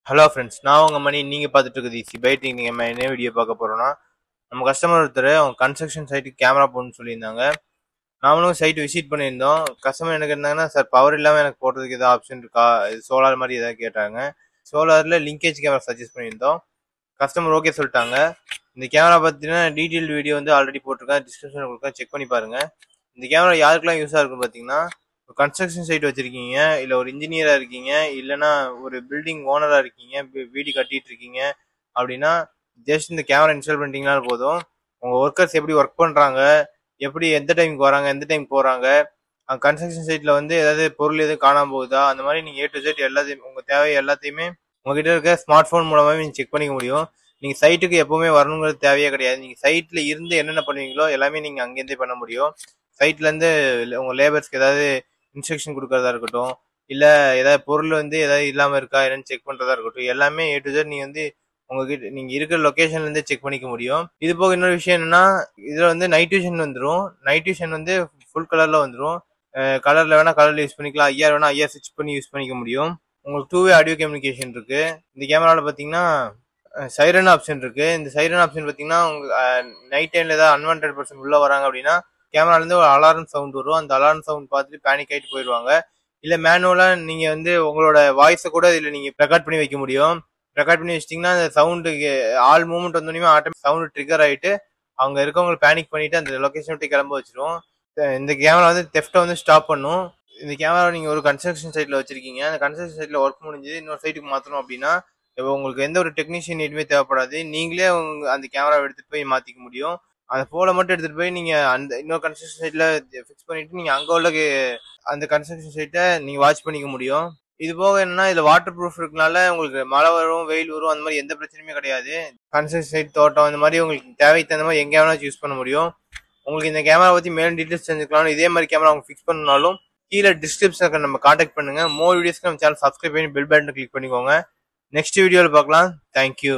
Hello friends, நான் உங்கள் மணி. நீங்கள் பார்த்துட்டு இருக்குது ஈஸி பைட்டிங். நீங்கள் என்ன வீடியோ பார்க்க போகிறோன்னா, நம்ம கஸ்டமர் ஒருத்தர் அவங்க கன்ஸ்ட்ரக்ஷன் சைட்டுக்கு கேமரா போகணும்னு சொல்லியிருந்தாங்க. நாமளும் சைட் விசிட் பண்ணியிருந்தோம். கஸ்டமர் எனக்கு இருந்தாங்கன்னா, சார் பவர் இல்லாமல் எனக்கு போடுறதுக்கு எதாவது ஆப்ஷன் இருக்கா, இது சோலார் மாதிரி எதாவது கேட்டாங்க. சோலாரில் லிங்கேஜ் கேமரா சஜஸ்ட் பண்ணியிருந்தோம். கஸ்டமர் ஓகே சொல்லிட்டாங்க. இந்த கேமரா பார்த்தீங்கன்னா டீட்டெயில் வீடியோ வந்து ஆல்ரெடி போட்டிருக்கேன், டிஸ்கிரிப்ஷன் கொடுக்கேன், செக் பண்ணி பாருங்கள். இந்த கேமரா யாருக்கெல்லாம் யூஸாக இருக்குன்னு பார்த்தீங்கன்னா, கன்ஸ்ட்ரக்ஷன் சைட் வச்சிருக்கீங்க, இல்லை ஒரு இன்ஜினியராக இருக்கீங்க, இல்லைன்னா ஒரு பில்டிங் ஓனராக இருக்கீங்க, வீடு கட்டிட்டு இருக்கீங்க அப்படின்னா ஜஸ்ட் இந்த கேமரா இன்ஸ்டால் பண்ணிட்டீங்கனாலும் போதும். உங்கள் ஒர்க்கர்ஸ் எப்படி ஒர்க் பண்ணுறாங்க, எப்படி எந்த டைமுக்கு வராங்க, எந்த டைம் போகிறாங்க, கன்ஸ்ட்ரக்ஷன் சைட்டில் வந்து ஏதாவது பொருள் எதுவும் காணாமல் போகுதா, அந்த மாதிரி நீங்கள் A to Z எல்லாத்தையும் உங்கள் தேவை எல்லாத்தையுமே உங்ககிட்ட இருக்க ஸ்மார்ட் ஃபோன் மூலமாகவே நீங்கள் செக் பண்ணிக்க முடியும். நீங்கள் சைட்டுக்கு எப்போவுமே வரணுங்கிறது தேவையே கிடையாது. நீங்கள் சைட்டில் இருந்து என்னென்ன பண்ணுவீங்களோ எல்லாமே நீங்கள் அங்கேருந்தே பண்ண முடியும். சைட்லேருந்து உங்கள் லேபர்ஸ்க்கு ஏதாவது இன்ஸ்ட்ரக்ஷன் கொடுக்கறதா இருக்கட்டும், இல்லை ஏதாவது பொருள் வந்து ஏதாவது இல்லாமல் இருக்கா என்னன்னு செக் பண்ணுறதா இருக்கட்டும், எல்லாமே A to Z நீங்கள் வந்து உங்ககிட்ட நீங்கள் இருக்கிற லொக்கேஷன்லேருந்தே செக் பண்ணிக்க முடியும். இது போக இன்னொரு விஷயம் என்னன்னா, இதில் வந்து நைட் விஷன் வந்துடும். நைட் விஷன் வந்து ஃபுல் கலரில் வந்துடும். கலரில் வேணால் கலரில் யூஸ் பண்ணிக்கலாம், ஐஆர் வேணால் ஐஆர் ஸ்விட்ச் பண்ணி யூஸ் பண்ணிக்க முடியும். உங்களுக்கு 2-வே ஆடியோ கம்யூனிகேஷன் இருக்குது. இந்த கேமராவில் பார்த்தீங்கன்னா சைரன் ஆப்ஷன் இருக்குது. இந்த சைரன் ஆப்ஷன் பார்த்தீங்கன்னா உங்களுக்கு நைட் டைமில் ஏதாவது அன்வான்டட் பர்சன் உள்ளே வராங்க அப்படின்னா கேமராலேருந்து ஒரு அலாரம் சவுண்ட் வரும். அந்த அலாரம் சவுண்ட் பார்த்துட்டு பேனிக் ஆகிட்டு போயிடுவாங்க. இல்லை மேனுவலாக நீங்கள் வந்து உங்களோட வாய்ஸை கூட இதில் நீங்கள் ரெக்கார்ட் பண்ணி வைக்க முடியும். ரெக்கார்ட் பண்ணி வச்சிட்டிங்கன்னா அந்த சவுண்டுக்கு ஆல் மூவ்மெண்ட் வந்தோடனே ஆட்டோமேட்டிக் சவுண்டு ட்ரிகர் ஆகிட்டு அவங்க இருக்கவங்க பேனிக் பண்ணிவிட்டு அந்த லொக்கேஷன் விட்டு கிளம்ப வச்சிடும். இந்த கேமரா வந்து தெஃப்ட்டை வந்து ஸ்டாப் பண்ணும். இந்த கேமரா நீங்கள் ஒரு கன்ஸ்ட்ரக்ஷன் சைட்டில் வச்சிருக்கீங்க, அந்த கன்ஸ்ட்ரக்ஷன் சைட்டில் ஒர்க் முடிஞ்சு இன்னொரு சைட்டுக்கு மாற்றணும் அப்படின்னா இப்போ உங்களுக்கு எந்த ஒரு டெக்னீஷியன் எதுவுமே தேவைப்படாது. நீங்களே அந்த கேமராவை எடுத்துகிட்டு போய் மாற்றிக்க முடியும். அந்த ஃபோனை மட்டும் எடுத்துகிட்டு போய் நீங்கள் அந்த இன்னொரு கன்ஸ்ட்ரக்ஷன் சைட்டில் ஃபிக்ஸ் பண்ணிவிட்டு நீங்கள் அங்கே உள்ள அந்த கன்ஸ்ட்ரக்ஷன் சைட்டை நீங்கள் வாட்ச் பண்ணிக்க முடியும். இது போக என்னன்னா, இதில் வாட்டர் ப்ரூஃப் இருக்கனால உங்களுக்கு மழை வரும், வெயில் வரும், அந்த மாதிரி எந்த பிரச்சனையுமே கிடையாது. கன்ஸ்ட்ரக்ஷன் சைட், தோட்டம், இந்த மாதிரி உங்களுக்கு தேவைக்கு தகுந்த மாதிரி எங்கே வேணாலும் யூஸ் பண்ண முடியும். உங்களுக்கு இந்த கேமரா பற்றி மேலும் டீட்டெயில்ஸ் தெரிஞ்சுக்கலாம். இதே மாதிரி கேமரா உங்களுக்கு ஃபிக்ஸ் பண்ணாலும் கீழே டிஸ்கிரிப்ஷனுக்கு நம்ம காண்டாக்ட் பண்ணுங்கள். மோர் வீடியோஸ்க்கு நம்ம சேனல் சப்ஸ்கிரைப் பண்ணி பெல் பட்டனை கிளிக் பண்ணிக்கோங்க. நெக்ஸ்ட் வீடியோவில் பார்க்கலாம். தேங்க்யூ.